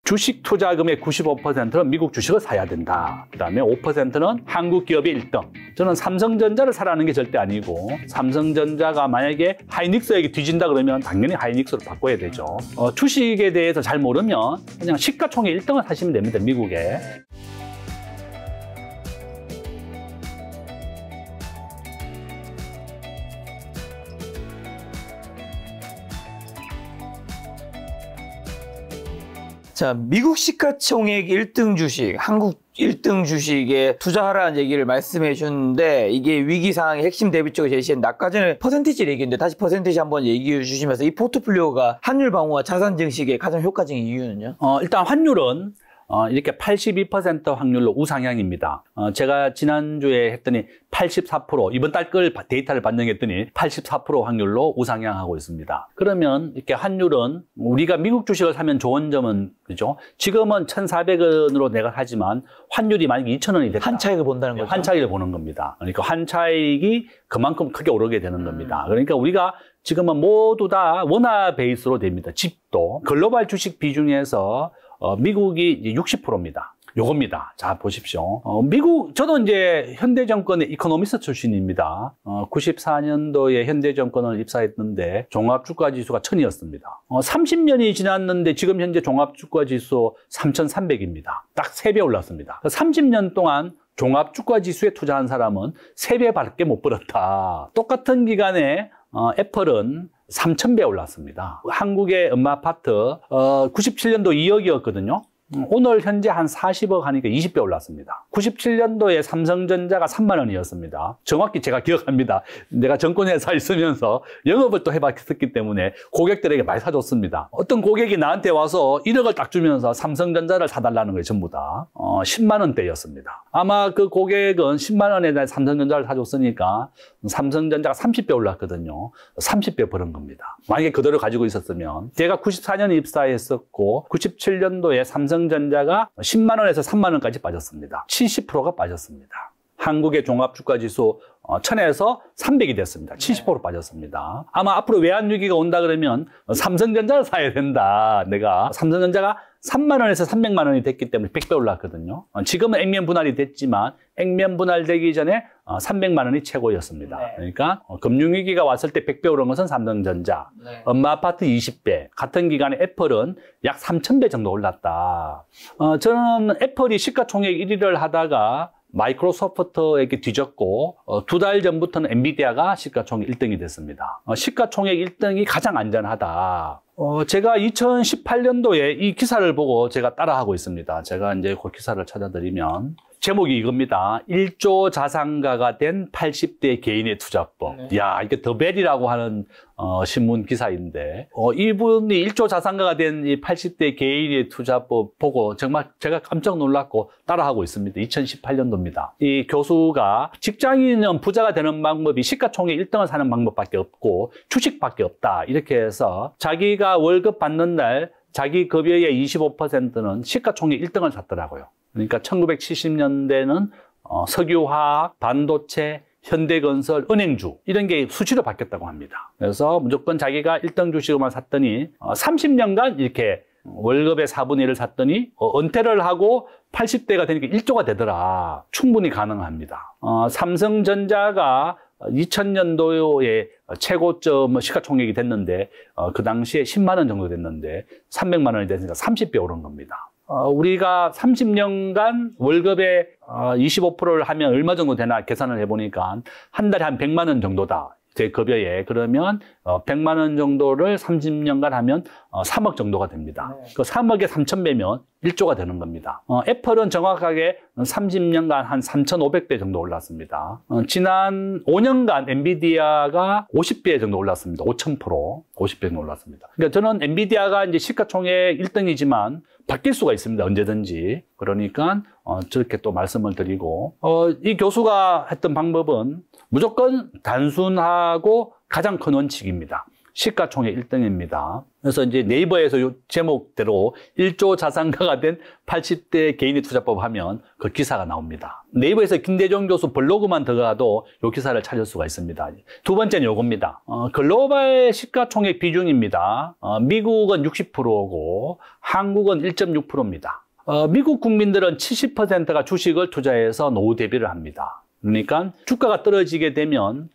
주식 투자금의 95%는 미국 주식을 사야 된다. 그다음에 5%는 한국 기업의 1등. 저는 삼성전자를 사라는 게 절대 아니고 삼성전자가 만약에 하이닉스에게 뒤진다 그러면 당연히 하이닉스로 바꿔야 되죠. 주식에 대해서 잘 모르면 그냥 시가총액 1등을 사시면 됩니다. 미국에. 자, 미국 시가총액 1등 주식, 한국 1등 주식에 투자하라는 얘기를 말씀해 주셨는데 이게 위기 상황의 핵심 대비적으로 제시한 아까 전에 퍼센티지를 얘기했는데 다시 퍼센티지 한번 얘기해 주시면서 이 포트폴리오가 환율 방어와 자산 증식의 가장 효과적인 이유는요? 일단 환율은 이렇게 82% 확률로 우상향입니다. 제가 지난주에 했더니 84%, 이번 달 걸 데이터를 반영했더니 84% 확률로 우상향하고 있습니다. 그러면 이렇게 환율은 우리가 미국 주식을 사면 좋은 점은, 그죠? 지금은 1,400원으로 내가 하지만 환율이 만약에 2,000원이 됐다. 한 차익을 본다는 거죠? 한 차익을 보는 겁니다. 그러니까 한 차익이 그만큼 크게 오르게 되는 겁니다. 그러니까 우리가 지금은 모두 다 원화 베이스로 됩니다. 집도. 글로벌 주식 비중에서 미국이 60%입니다. 요겁니다. 자, 보십시오. 저도 이제 현대정권의 이코노미스트 출신입니다. 94년도에 현대정권을 입사했는데 종합주가지수가 1000이었습니다. 30년이 지났는데 지금 현재 종합주가지수 3300입니다. 딱 3배 올랐습니다. 30년 동안 종합주가지수에 투자한 사람은 3배밖에 못 벌었다. 똑같은 기간에 애플은 3000배 올랐습니다. 한국의 엄마 아파트 97년도 2억이었거든요. 오늘 현재 한 40억 하니까 20배 올랐습니다. 97년도에 삼성전자가 3만 원이었습니다. 정확히 제가 기억합니다. 내가 정권회사 있으면서 영업을 또 해봤기 때문에 고객들에게 많이 사줬습니다. 어떤 고객이 나한테 와서 1억을 딱 주면서 삼성전자를 사달라는 거예요. 전부 다 10만 원대였습니다. 아마 그 고객은 10만 원에 삼성전자를 사줬으니까 삼성전자가 30배 올랐거든요. 30배 버는 겁니다. 만약에 그대로 가지고 있었으면 제가 94년에 입사했었고 97년도에 삼성전자가 10만 원에서 3만 원까지 빠졌습니다. 70%가 빠졌습니다. 한국의 종합주가지수 1000에서 300이 됐습니다. 70% 빠졌습니다. 아마 앞으로 외환위기가 온다 그러면 삼성전자를 사야 된다. 내가 삼성전자가 3만 원에서 300만 원이 됐기 때문에 100배 올랐거든요. 지금은 액면 분할이 됐지만 액면 분할되기 전에 300만 원이 최고였습니다. 네. 그러니까 금융위기가 왔을 때 100배 오른 것은 삼성전자, 네. 엄마 아파트 20배, 같은 기간에 애플은 약 3000배 정도 올랐다. 저는 애플이 시가총액 1위를 하다가 마이크로소프트에게 뒤졌고 2달 전부터는 엔비디아가 시가총액 1등이 됐습니다. 시가총액 1등이 가장 안전하다. 제가 2018년도에 이 기사를 보고 제가 따라하고 있습니다. 제가 이제 그 기사를 찾아드리면 제목이 이겁니다. 1조 자산가가 된 80대 개인의 투자법. 네. 이야, 이게 더벨이라고 하는 신문 기사인데 이분이 1조 자산가가 된 이 80대 개인의 투자법 보고 정말 제가 깜짝 놀랐고 따라하고 있습니다. 2018년도입니다. 이 교수가 직장인은 부자가 되는 방법이 시가총액 1등을 사는 방법밖에 없고 주식밖에 없다. 이렇게 해서 자기가 월급 받는 날 자기 급여의 25%는 시가총액 1등을 샀더라고요. 그러니까 1970년대는 석유화학, 반도체, 현대건설, 은행주 이런 게 수시로 바뀌었다고 합니다. 그래서 무조건 자기가 1등 주식만 샀더니 30년간 이렇게 월급의 4분의 1을 샀더니 은퇴를 하고 80대가 되니까 1조가 되더라. 충분히 가능합니다. 삼성전자가 2000년도에 최고점 시가총액이 됐는데 그 당시에 10만 원 정도 됐는데 300만 원이 됐으니까 30배 오른 겁니다. 우리가 30년간 월급의 25%를 하면 얼마 정도 되나 계산을 해보니까 한 달에 한 100만 원 정도다. 제 급여에. 그러면 100만 원 정도를 30년간 하면 3억 정도가 됩니다. 네. 그 3억에 3,000배면 1조가 되는 겁니다. 애플은 정확하게 30년간 한 3,500배 정도 올랐습니다. 지난 5년간 엔비디아가 50배 정도 올랐습니다. 5,000%, 50배 정도 올랐습니다. 그러니까 저는 엔비디아가 이제 시가총액 1등이지만 바뀔 수가 있습니다. 언제든지. 그러니까 저렇게 또 말씀을 드리고 이 교수가 했던 방법은 무조건 단순하고 가장 큰 원칙입니다. 시가총액 1등입니다. 그래서 이제 네이버에서 요 제목대로 1조 자산가가 된 80대 개인의 투자법 하면 그 기사가 나옵니다. 네이버에서 김대중 교수 블로그만 들어가도 요 기사를 찾을 수가 있습니다. 두 번째는 요겁니다. 글로벌 시가총액 비중입니다. 미국은 60%고 한국은 1.6%입니다. 미국 국민들은 70%가 주식을 투자해서 노후 대비를 합니다. 그러니까 주가가 떨어지게 되면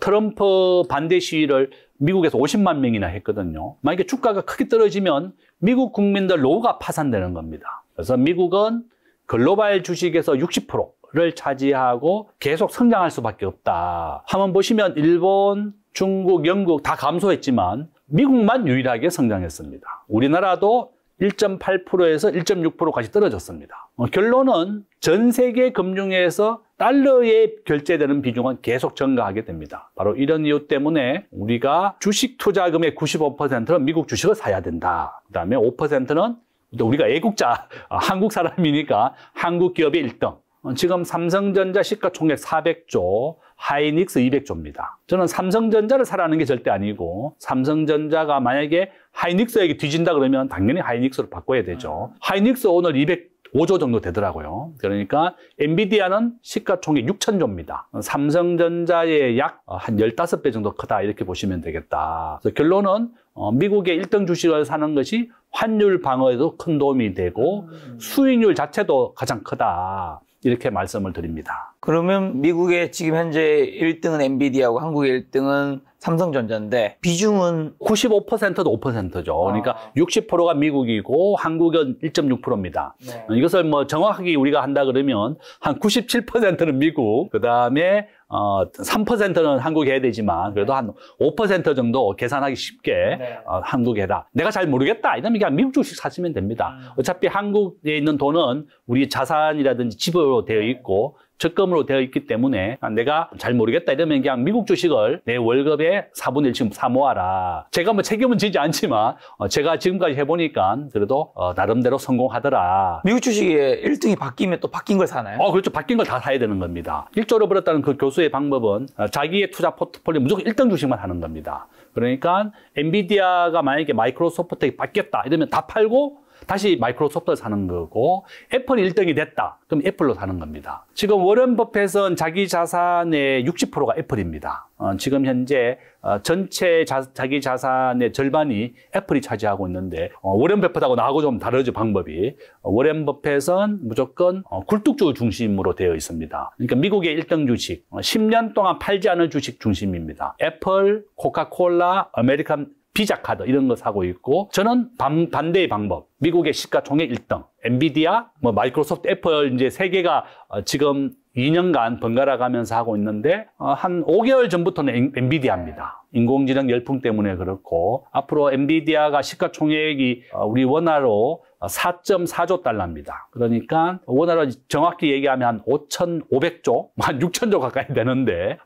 트럼프 반대 시위를 미국에서 50만 명이나 했거든요. 만약에 주가가 크게 떨어지면 미국 국민들 노후가 파산되는 겁니다. 그래서 미국은 글로벌 주식에서 60%를 차지하고 계속 성장할 수밖에 없다. 한번 보시면 일본, 중국, 영국 다 감소했지만 미국만 유일하게 성장했습니다. 우리나라도 1.8%에서 1.6%까지 떨어졌습니다. 결론은 전 세계 금융에서 달러에 결제되는 비중은 계속 증가하게 됩니다. 바로 이런 이유 때문에 우리가 주식 투자금의 95%는 미국 주식을 사야 된다. 그 다음에 5%는 우리가 애국자, 한국 사람이니까 한국 기업의 1등. 지금 삼성전자 시가총액 400조, 하이닉스 200조입니다. 저는 삼성전자를 사라는 게 절대 아니고 삼성전자가 만약에 하이닉스에게 뒤진다 그러면 당연히 하이닉스로 바꿔야 되죠. 하이닉스 오늘 205조 정도 되더라고요. 그러니까 엔비디아는 시가총액 6,000조입니다. 삼성전자의 약 한 15배 정도 크다 이렇게 보시면 되겠다. 그래서 결론은 미국의 1등 주식을 사는 것이 환율 방어에도 큰 도움이 되고 수익률 자체도 가장 크다. 이렇게 말씀을 드립니다. 그러면 미국의 지금 현재 1등은 엔비디아고 한국의 1등은 삼성전자인데 비중은 95%도 5%죠. 그러니까 60%가 미국이고 한국은 1.6%입니다. 네. 이것을 뭐 정확하게 우리가 한다 그러면 한 97%는 미국, 그다음에 3%는 한국에 해야 되지만 그래도 한 5% 정도 계산하기 쉽게 한국에 해라. 내가 잘 모르겠다. 이러면 그냥 미국 주식 사시면 됩니다. 어차피 한국에 있는 돈은 우리 자산이라든지 집으로 되어 있고 적금으로 되어 있기 때문에 내가 잘 모르겠다 이러면 그냥 미국 주식을 내 월급의 4분의 1 지금 사 모아라. 제가 뭐 책임은 지지 않지만 제가 지금까지 해보니까 그래도 나름대로 성공하더라. 미국 주식의 1등이 바뀌면 또 바뀐 걸 사나요? 그렇죠. 바뀐 걸 다 사야 되는 겁니다. 1조를 벌었다는 그 교수의 방법은 자기의 투자 포트폴리오 무조건 1등 주식만 하는 겁니다. 그러니까 엔비디아가 만약에 마이크로소프트에 바뀌었다 이러면 다 팔고 다시 마이크로소프트를 사는 거고 애플이 1등이 됐다. 그럼 애플로 사는 겁니다. 지금 워런 버핏은 자기 자산의 60%가 애플입니다. 지금 현재 전체 자기 자산의 절반이 애플이 차지하고 있는데 워런 버핏하고 나하고 좀 다르죠, 방법이. 워런 버핏은 무조건 굴뚝주 중심으로 되어 있습니다. 그러니까 미국의 1등 주식, 10년 동안 팔지 않을 주식 중심입니다. 애플, 코카콜라, 아메리칸 비자 카드 이런 거 사고 있고 저는 반대의 방법. 미국의 시가총액 1등, 엔비디아, 마이크로소프트, 애플 이제 세 개가 지금 2년간 번갈아 가면서 하고 있는데 한 5개월 전부터는 엔비디아입니다. 인공지능 열풍 때문에 그렇고 앞으로 엔비디아가 시가총액이 우리 원화로 4.4조 달러입니다. 그러니까 원화로 정확히 얘기하면 한 5,500조, 한 6,000조 가까이 되는데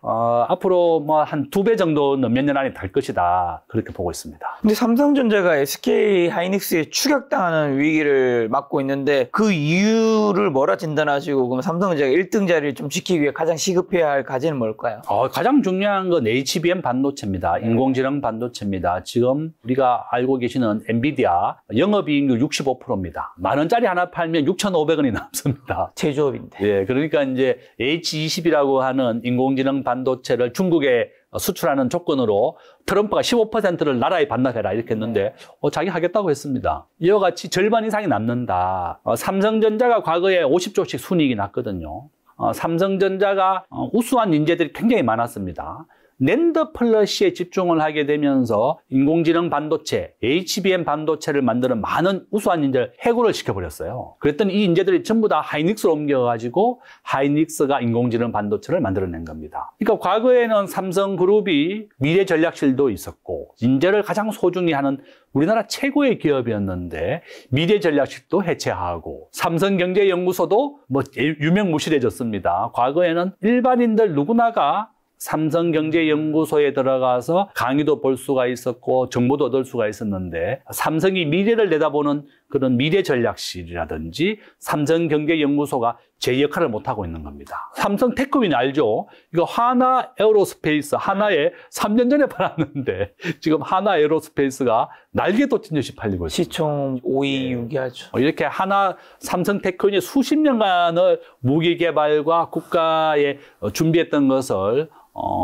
앞으로 뭐 한 2배 정도는 몇 년 안에 될 것이다. 그렇게 보고 있습니다. 근데 삼성전자가 SK 하이닉스에 추격당하는 위기를 맞고 있는데 그 이유를 뭐라 진단하시고 그럼 삼성전자가 1등 자리를 좀 지키기 위해 가장 시급해야 할 과제는 뭘까요? 가장 중요한 건 HBM 반도체입니다. 인공지능 반도체입니다. 지금 우리가 알고 계시는 엔비디아 영업이익률 65%입니다. 만 원짜리 하나 팔면 6,500원이 남습니다. 제조업인데. 예, 그러니까 이제 H20이라고 하는 인공지능 반도체를 중국에 수출하는 조건으로 트럼프가 15%를 나라에 반납해라 이렇게 했는데 자기 하겠다고 했습니다. 이와 같이 절반 이상이 남는다. 삼성전자가 과거에 50조씩 순이익이 났거든요. 삼성전자가 우수한 인재들이 굉장히 많았습니다. 낸더 플러시에 집중을 하게 되면서 인공지능 반도체, HBM 반도체를 만드는 많은 우수한 인재를 해고를 시켜버렸어요. 그랬더니 이 인재들이 전부 다 하이닉스로 옮겨가지고 하이닉스가 인공지능 반도체를 만들어낸 겁니다. 그러니까 과거에는 삼성그룹이 미래전략실도 있었고 인재를 가장 소중히 하는 우리나라 최고의 기업이었는데 미래전략실도 해체하고 삼성경제연구소도 유명무실해졌습니다. 과거에는 일반인들 누구나가 삼성경제연구소에 들어가서 강의도 볼 수가 있었고 정보도 얻을 수가 있었는데 삼성이 미래를 내다보는 그런 미래전략실이라든지 삼성경제연구소가 제 역할을 못하고 있는 겁니다. 삼성 테크윈 알죠? 이거 하나 에어로스페이스, 하나에 3년 전에 팔았는데 지금 하나 에어로스페이스가 날개도 찐 듯이 팔리고 있습니다. 시총 5위 6위 하죠. 이렇게 하나 삼성 테크윈이 수십 년간을 무기 개발과 국가에 준비했던 것을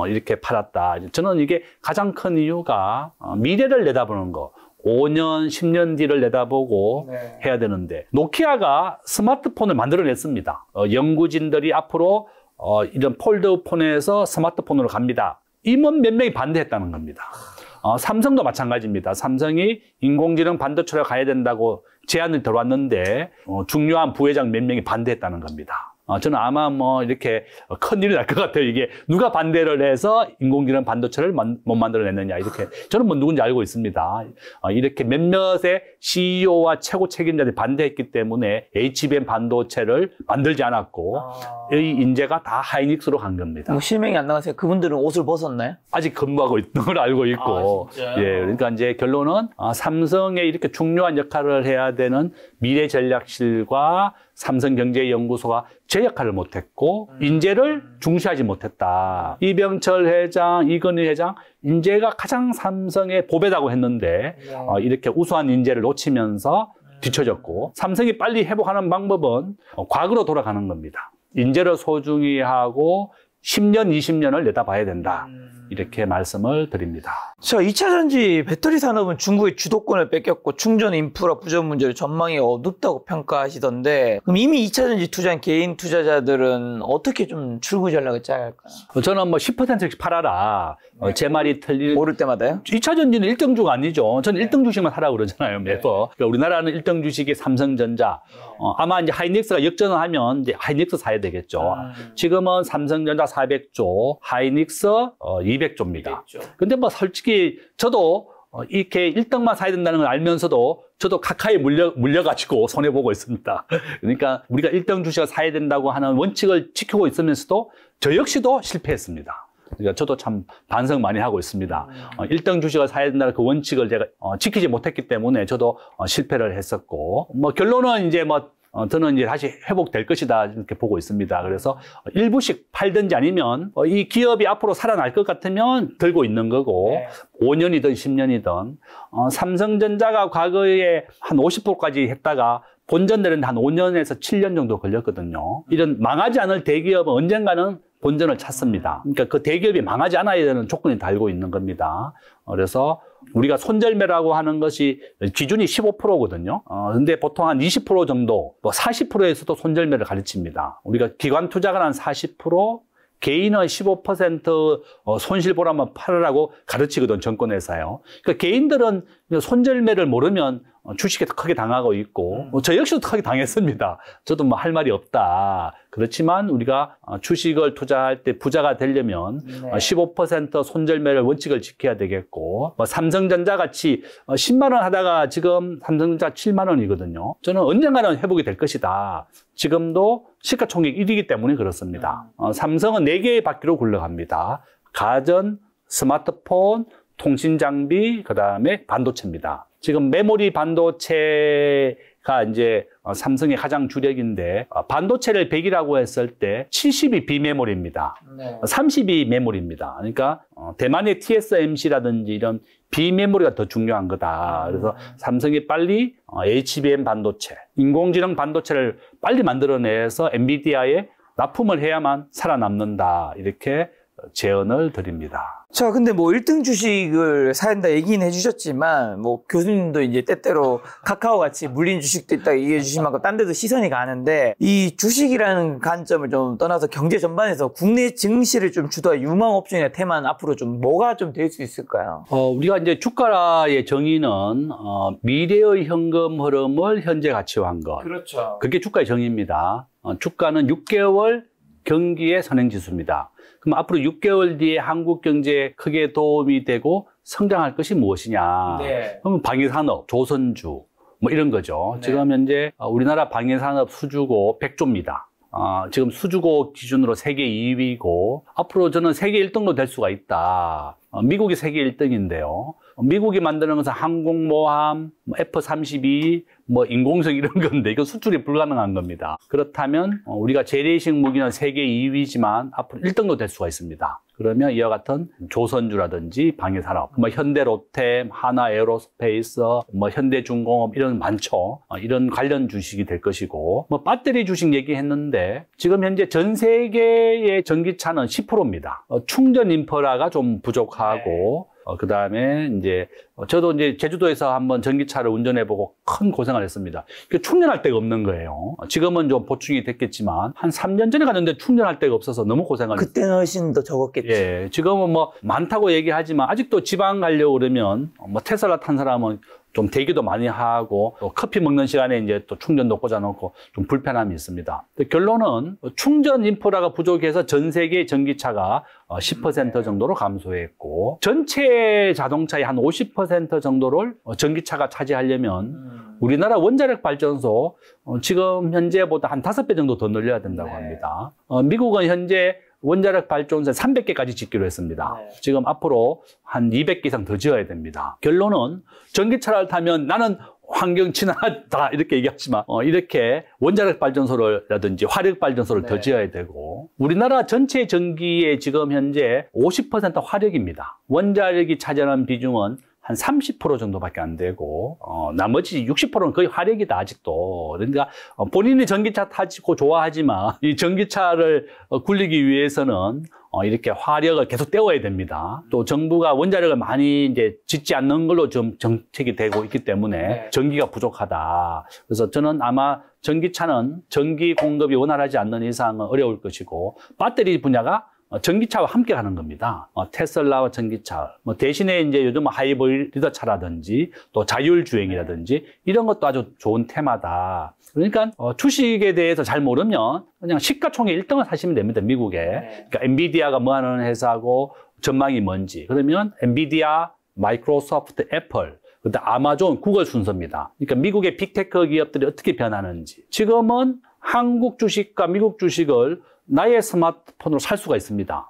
이렇게 팔았다. 저는 이게 가장 큰 이유가 미래를 내다보는 거. 5년, 10년 뒤를 내다보고 해야 되는데 노키아가 스마트폰을 만들어냈습니다. 연구진들이 앞으로 이런 폴드폰에서 스마트폰으로 갑니다. 임원 몇 명이 반대했다는 겁니다. 삼성도 마찬가지입니다. 삼성이 인공지능 반도체로 가야 된다고 제안이 들어왔는데 중요한 부회장 몇 명이 반대했다는 겁니다. 저는 아마 뭐 이렇게 큰일이 날 것 같아요. 이게 누가 반대를 해서 인공지능 반도체를 못 만들어냈느냐 이렇게 저는 뭐 누군지 알고 있습니다. 이렇게 몇몇의 CEO와 최고 책임자들이 반대했기 때문에 HBM 반도체를 만들지 않았고 이 인재가 다 하이닉스로 간 겁니다. 뭐 실명이 안 나가세요. 그분들은 옷을 벗었나요? 아직 근무하고 있는 걸 알고 있고, 예, 그러니까 이제 결론은 삼성에 이렇게 중요한 역할을 해야 되는 미래전략실과 삼성경제연구소가 제 역할을 못했고 인재를 중시하지 못했다. 이병철 회장, 이건희 회장 인재가 가장 삼성의 보배다고 했는데 이렇게 우수한 인재를 놓치면서 뒤처졌고 삼성이 빨리 회복하는 방법은 과거로 돌아가는 겁니다. 인재를 소중히 하고 10년, 20년을 내다봐야 된다. 이렇게 말씀을 드립니다. 자, 2차 전지 배터리 산업은 중국의 주도권을 뺏겼고 충전 인프라 부족 문제로 전망이 어둡다고 평가하시던데 그럼 이미 2차 전지 투자한 개인 투자자들은 어떻게 좀 출구 전략을 짜야 할까요? 저는 뭐 10%씩 팔아라. 제 말이 틀린. 오를 때마다요? 2차 전지는 1등주가 아니죠. 저는 1등 주식만 사라고 그러잖아요, 매번. 그러니까 우리나라는 1등 주식이 삼성전자. 아마 이제 하이닉스가 역전을 하면 이제 하이닉스 사야 되겠죠. 지금은 삼성전자 400조, 하이닉스 200조입니다. 근데 뭐 솔직히 저도 이렇게 1등만 사야 된다는 걸 알면서도 저도 카카오에 물려가지고 손해보고 있습니다. 그러니까 우리가 1등 주식을 사야 된다고 하는 원칙을 지키고 있으면서도 저 역시도 실패했습니다. 그러니까 저도 참 반성 많이 하고 있습니다. 1등 주식을 사야 된다는 그 원칙을 제가 지키지 못했기 때문에 저도 실패를 했었고, 뭐 결론은 이제 뭐 저는 이제 다시 회복될 것이다 이렇게 보고 있습니다. 그래서 일부씩 팔든지 아니면 이 기업이 앞으로 살아날 것 같으면 들고 있는 거고 5년이든 10년이든 삼성전자가 과거에 한 50%까지 했다가 본전되는 한 5년에서 7년 정도 걸렸거든요. 이런 망하지 않을 대기업은 언젠가는 본전을 찾습니다. 그러니까 그 대기업이 망하지 않아야 되는 조건이 달고 있는 겁니다. 그래서 우리가 손절매라고 하는 것이 기준이 15%거든요. 근데 보통 한 20% 정도, 뭐 40%에서도 손절매를 가르칩니다. 우리가 기관 투자가 한 40%, 개인은 15% 손실 보라면 팔으라고 가르치거든, 정권회사요. 그러니까 개인들은 손절매를 모르면 주식에 크게 당하고 있고, 저 역시도 크게 당했습니다. 저도 뭐 할 말이 없다. 그렇지만 우리가 주식을 투자할 때 부자가 되려면 15% 손절매를 원칙을 지켜야 되겠고, 뭐 삼성전자 같이 10만 원 하다가 지금 삼성전자 7만 원이거든요. 저는 언젠가는 회복이 될 것이다. 지금도 시가총액 1위이기 때문에 그렇습니다. 삼성은 4개의 바퀴로 굴러갑니다. 가전, 스마트폰, 통신장비, 그 다음에 반도체입니다. 지금 메모리 반도체가 이제 삼성의 가장 주력인데 반도체를 100이라고 했을 때 70이 비메모리입니다. 30이 메모리입니다. 그러니까 대만의 TSMC라든지 이런 비메모리가 더 중요한 거다. 그래서 삼성이 빨리 HBM 반도체, 인공지능 반도체를 빨리 만들어내서 엔비디아에 납품을 해야만 살아남는다. 이렇게 제언을 드립니다. 자, 근데 뭐 1등 주식을 사야 된다 얘기는 해주셨지만, 뭐 교수님도 이제 때때로 카카오 같이 물린 주식도 있다 얘기해 주신 만큼 딴 데도 시선이 가는데, 이 주식이라는 관점을 좀 떠나서 경제 전반에서 국내 증시를 좀 주도할 유망 옵션이나 테마는 앞으로 좀 뭐가 좀 될 수 있을까요? 우리가 이제 주가의 정의는 미래의 현금 흐름을 현재 가치화한 것. 그렇죠. 그게 주가의 정의입니다. 주가는 6개월 경기의 선행지수입니다. 그럼 앞으로 6개월 뒤에 한국 경제에 크게 도움이 되고 성장할 것이 무엇이냐? 그러면 방위산업, 조선주 뭐 이런 거죠. 지금 현재 우리나라 방위산업 수주고 100조입니다. 지금 수주고 기준으로 세계 2위고 앞으로 저는 세계 1등도 될 수가 있다. 미국이 세계 1등인데요. 미국이 만드는 것은 항공모함, F-32, 뭐 인공성 이런 건데 이거 수출이 불가능한 겁니다. 그렇다면 우리가 재래식 무기는 세계 2위지만 앞으로 1등도 될 수가 있습니다. 그러면 이와 같은 조선주라든지 방위산업, 뭐 현대로템, 하나에어로스페이스, 뭐 현대중공업 이런 많죠. 이런 관련 주식이 될 것이고, 뭐 배터리 주식 얘기했는데 지금 현재 전 세계의 전기차는 10%입니다. 충전 인프라가 좀 부족하고. 그 다음에 이제 저도 이제 제주도에서 한번 전기차를 운전해보고 큰 고생을 했습니다. 충전할 데가 없는 거예요. 지금은 좀 보충이 됐겠지만 한 3년 전에 갔는데 충전할 데가 없어서 너무 고생을 했어요. 그때는 훨씬 더 적었겠지. 예, 지금은 뭐 많다고 얘기하지만 아직도 지방 가려고 그러면 뭐 테슬라 탄 사람은 좀 대기도 많이 하고 또 커피 먹는 시간에 이제 또 충전도 꽂아놓고 좀 불편함이 있습니다. 결론은 충전 인프라가 부족해서 전 세계 전기차가 10% 정도로 감소했고 전체 자동차의 한 50% 정도를 전기차가 차지하려면 우리나라 원자력 발전소 지금 현재보다 한 5배 정도 더 늘려야 된다고 합니다. 미국은 현재 원자력 발전소 300개까지 짓기로 했습니다. 지금 앞으로 한 200개 이상 더 지어야 됩니다. 결론은 전기차를 타면 나는 환경 친화하다 이렇게 얘기하지만 이렇게 원자력 발전소라든지 화력 발전소를 더 지어야 되고 우리나라 전체 전기의 지금 현재 50% 화력입니다. 원자력이 차지하는 비중은 한 30% 정도밖에 안 되고 나머지 60%는 거의 화력이다 아직도. 그러니까 본인이 전기차 타고 좋아하지만 이 전기차를 굴리기 위해서는 이렇게 화력을 계속 떼어야 됩니다. 또 정부가 원자력을 많이 이제 짓지 않는 걸로 좀 정책이 되고 있기 때문에 전기가 부족하다. 그래서 저는 아마 전기차는 전기 공급이 원활하지 않는 이상은 어려울 것이고 배터리 분야가 전기차와 함께 가는 겁니다. 테슬라와 전기차. 뭐 대신에 이제 요즘 하이브리드 차라든지 또 자율주행이라든지 이런 것도 아주 좋은 테마다. 그러니까 주식에 대해서 잘 모르면 그냥 시가총액 1등을 사시면 됩니다. 미국에. 그러니까 엔비디아가 뭐 하는 회사고 전망이 뭔지. 그러면 엔비디아, 마이크로소프트, 애플, 그다음 아마존, 구글 순서입니다. 그러니까 미국의 빅테크 기업들이 어떻게 변하는지. 지금은 한국 주식과 미국 주식을 나의 스마트폰으로 살 수가 있습니다.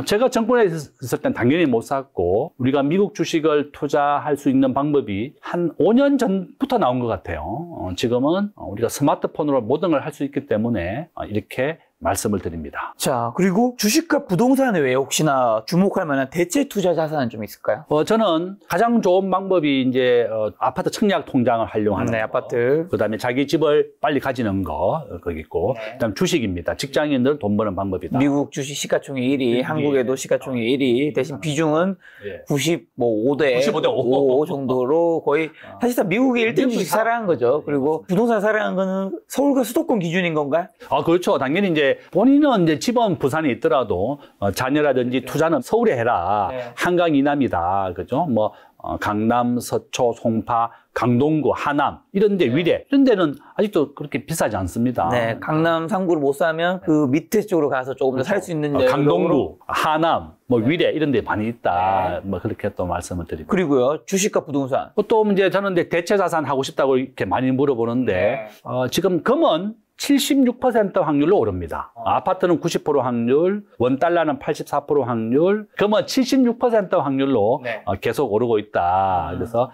제가 정권에 있을 땐 당연히 못 샀고 우리가 미국 주식을 투자할 수 있는 방법이 한 5년 전부터 나온 것 같아요. 지금은 우리가 스마트폰으로 모든 걸 할 수 있기 때문에 이렇게 말씀을 드립니다. 자, 그리고 주식과 부동산 외에 혹시나 주목할 만한 대체 투자 자산은 좀 있을까요? 저는 가장 좋은 방법이 이제 아파트 청약 통장을 활용하는 거. 아파트. 그다음에 자기 집을 빨리 가지는 거 거기 있고 그다음 주식입니다. 직장인들 돈 버는 방법이다. 미국 주식 시가총액 1위, 한국에도 시가총액 1위. 대신 비중은 95대 5 정도로 거의 사실상 미국의 1등 주식 사랑한 거죠. 그리고 부동산 사랑한 거는 서울과 수도권 기준인 건가요? 그렇죠. 당연히 이제 본인은 이제 집은 부산에 있더라도 자녀라든지 투자는 서울에 해라. 한강 이남이다. 그죠? 뭐 강남, 서초, 송파, 강동구, 하남 이런 데 위례 이런 데는 아직도 그렇게 비싸지 않습니다. 네, 강남 3구를 못 사면 그 밑에 쪽으로 가서 조금 더 살 수 있는 데 강동구, 하남, 뭐 위례 이런 데 많이 있다. 뭐 그렇게 또 말씀을 드립니다. 그리고요, 주식과 부동산. 또 이제 저는 이제 대체 자산 하고 싶다고 이렇게 많이 물어보는데 지금 금은 76% 확률로 오릅니다. 아파트는 90% 확률, 원달러는 84% 확률, 금은 76% 확률로 계속 오르고 있다. 그래서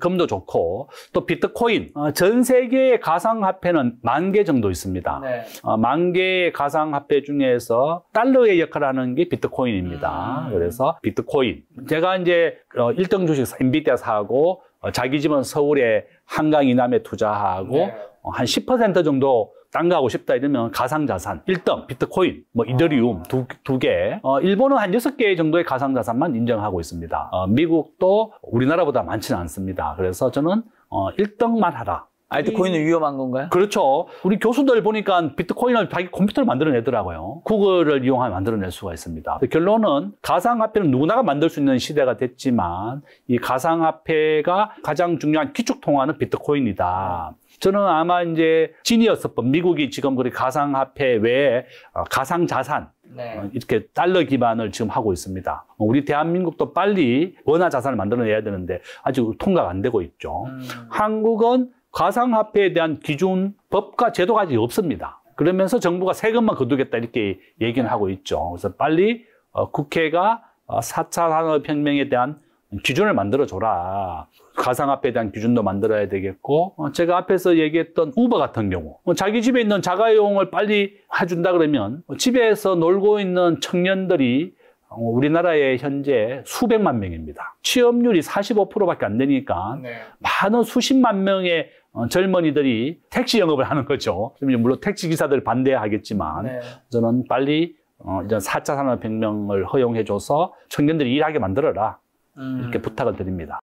금도 좋고 또 비트코인, 전 세계의 가상화폐는 10,000개 정도 있습니다. 10,000개의 가상화폐 중에서 달러의 역할을 하는 게 비트코인입니다. 그래서 비트코인. 제가 이제 1등 주식 엔비디아 사고 자기 집은 서울에 한강 이남에 투자하고 한 10% 정도 딴 거 하고 싶다 이러면 가상자산 1등 비트코인, 뭐 이더리움 두 개. 일본은 한 6개 정도의 가상자산만 인정하고 있습니다. 미국도 우리나라보다 많지는 않습니다. 그래서 저는 1등만 하라. 알트코인은 위험한 건가요? 그렇죠. 우리 교수들 보니까 비트코인을 자기 컴퓨터를 만들어내더라고요. 구글을 이용하면 만들어낼 수가 있습니다. 결론은 가상화폐는 누구나가 만들 수 있는 시대가 됐지만 이 가상화폐가 가장 중요한 기축통화는 비트코인이다. 저는 아마 이제 지니어스법, 미국이 지금 그렇게 가상화폐 외에 가상자산, 이렇게 달러 기반을 지금 하고 있습니다. 우리 대한민국도 빨리 원화 자산을 만들어내야 되는데 아직 통과가 안 되고 있죠. 한국은 가상화폐에 대한 기준, 법과 제도가 아직 없습니다. 그러면서 정부가 세금만 거두겠다 이렇게 얘기는 하고 있죠. 그래서 빨리 국회가 4차 산업혁명에 대한 기준을 만들어줘라. 가상화폐에 대한 기준도 만들어야 되겠고, 제가 앞에서 얘기했던 우버 같은 경우, 자기 집에 있는 자가용을 빨리 해준다 그러면 집에서 놀고 있는 청년들이 우리나라에 현재 수백만 명입니다. 취업률이 45%밖에 안 되니까 많은 수십만 명의 젊은이들이 택시 영업을 하는 거죠. 물론 택시 기사들 반대하겠지만 저는 빨리 이제 4차 산업혁명을 허용해줘서 청년들이 일하게 만들어라. 이렇게 부탁을 드립니다.